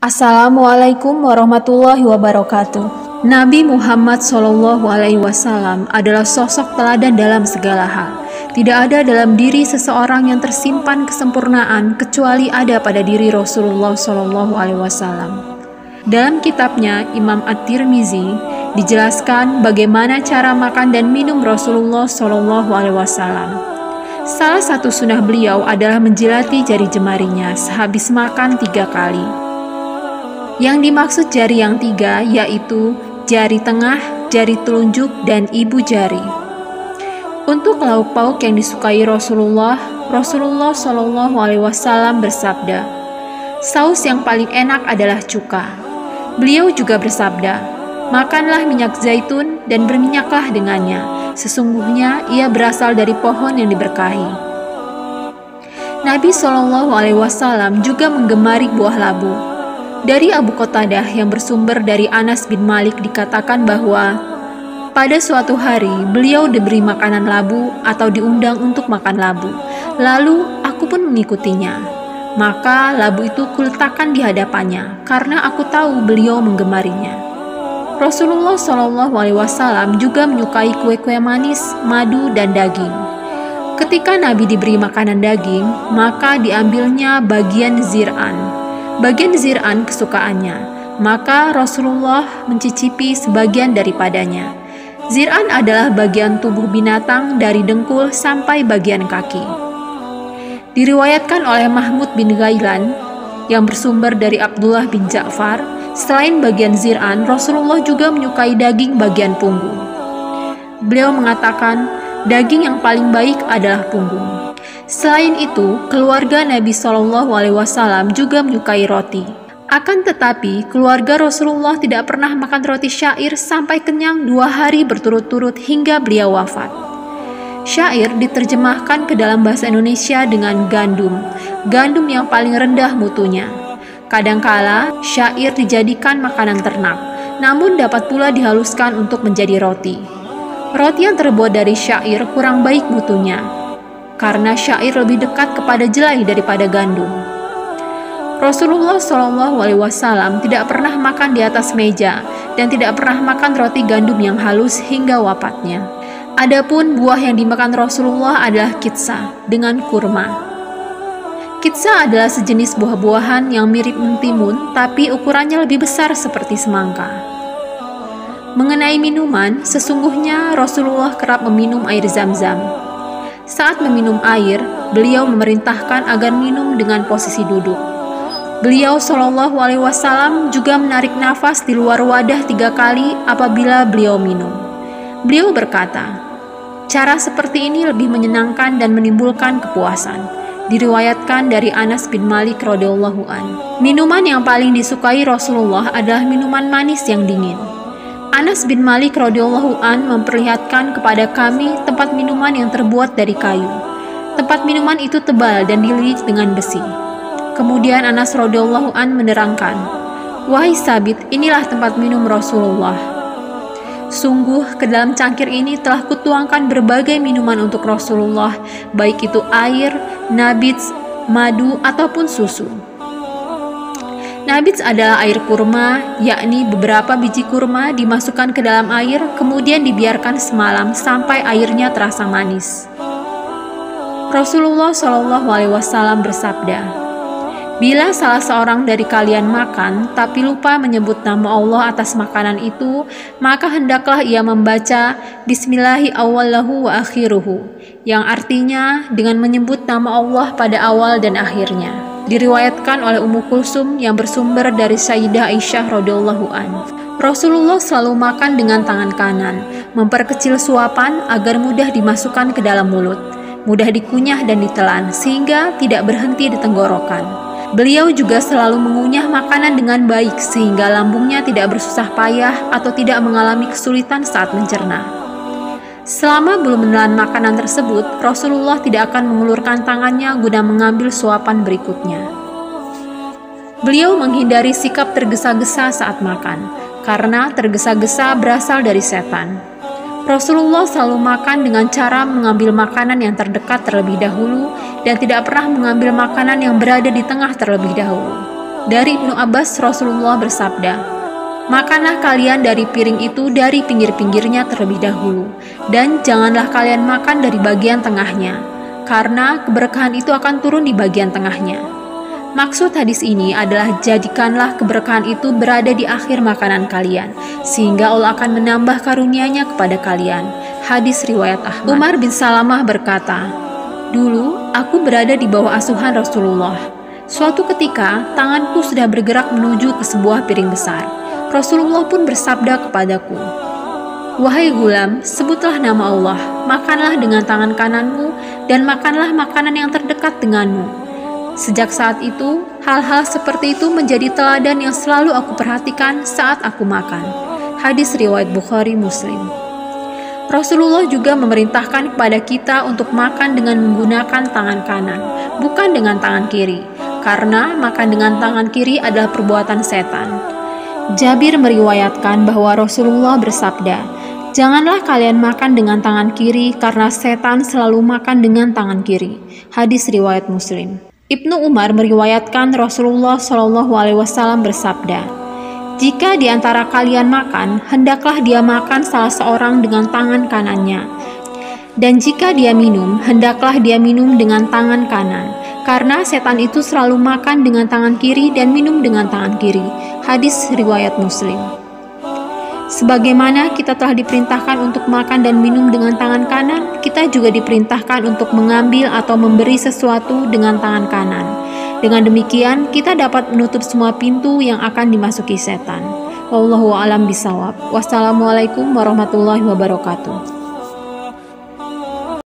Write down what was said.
Assalamualaikum warahmatullahi wabarakatuh. Nabi Muhammad SAW adalah sosok teladan dalam segala hal. Tidak ada dalam diri seseorang yang tersimpan kesempurnaan kecuali ada pada diri Rasulullah SAW. Dalam kitabnya Imam At-Tirmizi dijelaskan bagaimana cara makan dan minum Rasulullah SAW. Salah satu sunnah beliau adalah menjilati jari jemarinya sehabis makan 3 kali. Yang dimaksud jari yang 3 yaitu jari tengah, jari telunjuk, dan ibu jari. Untuk lauk pauk yang disukai Rasulullah SAW bersabda, saus yang paling enak adalah cuka. Beliau juga bersabda, makanlah minyak zaitun dan berminyaklah dengannya. Sesungguhnya ia berasal dari pohon yang diberkahi. Nabi SAW juga menggemari buah labu. Dari Abu Qatadah yang bersumber dari Anas bin Malik dikatakan bahwa pada suatu hari beliau diberi makanan labu atau diundang untuk makan labu. Lalu aku pun mengikutinya. Maka labu itu kuletakkan di hadapannya karena aku tahu beliau menggemarinya. Rasulullah SAW juga menyukai kue-kue manis, madu, dan daging. Ketika Nabi diberi makanan daging, maka diambilnya bagian zir'an. Bagian zir'an kesukaannya, maka Rasulullah mencicipi sebagian daripadanya. Zir'an adalah bagian tubuh binatang dari dengkul sampai bagian kaki. Diriwayatkan oleh Mahmud bin Ghailan yang bersumber dari Abdullah bin Ja'far, selain bagian zir'an, Rasulullah juga menyukai daging bagian punggung. Beliau mengatakan, daging yang paling baik adalah punggung. Selain itu, keluarga Nabi SAW juga menyukai roti. Akan tetapi, keluarga Rasulullah tidak pernah makan roti syair sampai kenyang 2 hari berturut-turut hingga beliau wafat. Syair diterjemahkan ke dalam bahasa Indonesia dengan gandum yang paling rendah mutunya. Kadangkala, syair dijadikan makanan ternak, namun dapat pula dihaluskan untuk menjadi roti. Roti yang terbuat dari syair kurang baik mutunya, karena syair lebih dekat kepada jelai daripada gandum. Rasulullah SAW tidak pernah makan di atas meja dan tidak pernah makan roti gandum yang halus hingga wafatnya. Adapun buah yang dimakan Rasulullah adalah kitsa dengan kurma. Kitsa adalah sejenis buah-buahan yang mirip mentimun tapi ukurannya lebih besar seperti semangka. Mengenai minuman, sesungguhnya Rasulullah kerap meminum air Zam-Zam. Saat meminum air, beliau memerintahkan agar minum dengan posisi duduk. Beliau SAW juga menarik nafas di luar wadah 3 kali apabila beliau minum. Beliau berkata, cara seperti ini lebih menyenangkan dan menimbulkan kepuasan. Diriwayatkan dari Anas bin Malik radhiyallahu an. Minuman yang paling disukai Rasulullah adalah minuman manis yang dingin. Anas bin Malik radhiyallahu an memperlihatkan kepada kami tempat minuman yang terbuat dari kayu. Tempat minuman itu tebal dan dililit dengan besi. Kemudian Anas radhiyallahu an menerangkan, wahai Sabit, inilah tempat minum Rasulullah. Sungguh ke dalam cangkir ini telah kutuangkan berbagai minuman untuk Rasulullah, baik itu air, nabits, madu, ataupun susu. Nabits adalah air kurma, yakni beberapa biji kurma dimasukkan ke dalam air, kemudian dibiarkan semalam sampai airnya terasa manis. Rasulullah SAW bersabda, bila salah seorang dari kalian makan, tapi lupa menyebut nama Allah atas makanan itu, maka hendaklah ia membaca Bismillahi awwalahu wa akhiruhu, yang artinya dengan menyebut nama Allah pada awal dan akhirnya. Diriwayatkan oleh Ummu Kulsum yang bersumber dari Sayyidah Aisyah radhiyallahu an. Rasulullah selalu makan dengan tangan kanan, memperkecil suapan agar mudah dimasukkan ke dalam mulut, mudah dikunyah dan ditelan sehingga tidak berhenti di tenggorokan. Beliau juga selalu mengunyah makanan dengan baik sehingga lambungnya tidak bersusah payah atau tidak mengalami kesulitan saat mencerna. Selama belum menelan makanan tersebut, Rasulullah tidak akan mengulurkan tangannya guna mengambil suapan berikutnya. Beliau menghindari sikap tergesa-gesa saat makan, karena tergesa-gesa berasal dari setan. Rasulullah selalu makan dengan cara mengambil makanan yang terdekat terlebih dahulu dan tidak pernah mengambil makanan yang berada di tengah terlebih dahulu. Dari Ibnu Abbas, Rasulullah bersabda, "Makanlah kalian dari piring itu dari pinggir-pinggirnya terlebih dahulu, dan janganlah kalian makan dari bagian tengahnya, karena keberkahan itu akan turun di bagian tengahnya." Maksud hadis ini adalah jadikanlah keberkahan itu berada di akhir makanan kalian, sehingga Allah akan menambah karunia-Nya kepada kalian. Hadis riwayat Ahmad. Umar bin Salamah berkata, "Dulu aku berada di bawah asuhan Rasulullah. Suatu ketika, tanganku sudah bergerak menuju ke sebuah piring besar. Rasulullah pun bersabda kepadaku, 'Wahai gulam, sebutlah nama Allah, makanlah dengan tangan kananmu, dan makanlah makanan yang terdekat denganmu.' Sejak saat itu, hal-hal seperti itu menjadi teladan yang selalu aku perhatikan saat aku makan." Hadis riwayat Bukhari Muslim. Rasulullah juga memerintahkan kepada kita untuk makan dengan menggunakan tangan kanan, bukan dengan tangan kiri, karena makan dengan tangan kiri adalah perbuatan setan. Jabir meriwayatkan bahwa Rasulullah bersabda, "Janganlah kalian makan dengan tangan kiri, karena setan selalu makan dengan tangan kiri." Hadis riwayat Muslim. Ibnu Umar meriwayatkan Rasulullah SAW bersabda, "Jika di antara kalian makan, hendaklah dia makan salah seorang dengan tangan kanannya. Dan jika dia minum, hendaklah dia minum dengan tangan kanan. Karena setan itu selalu makan dengan tangan kiri dan minum dengan tangan kiri." Hadis riwayat Muslim. Sebagaimana kita telah diperintahkan untuk makan dan minum dengan tangan kanan, kita juga diperintahkan untuk mengambil atau memberi sesuatu dengan tangan kanan. Dengan demikian, kita dapat menutup semua pintu yang akan dimasuki setan. Wallahu a'lam bishawab. Wassalamualaikum warahmatullahi wabarakatuh.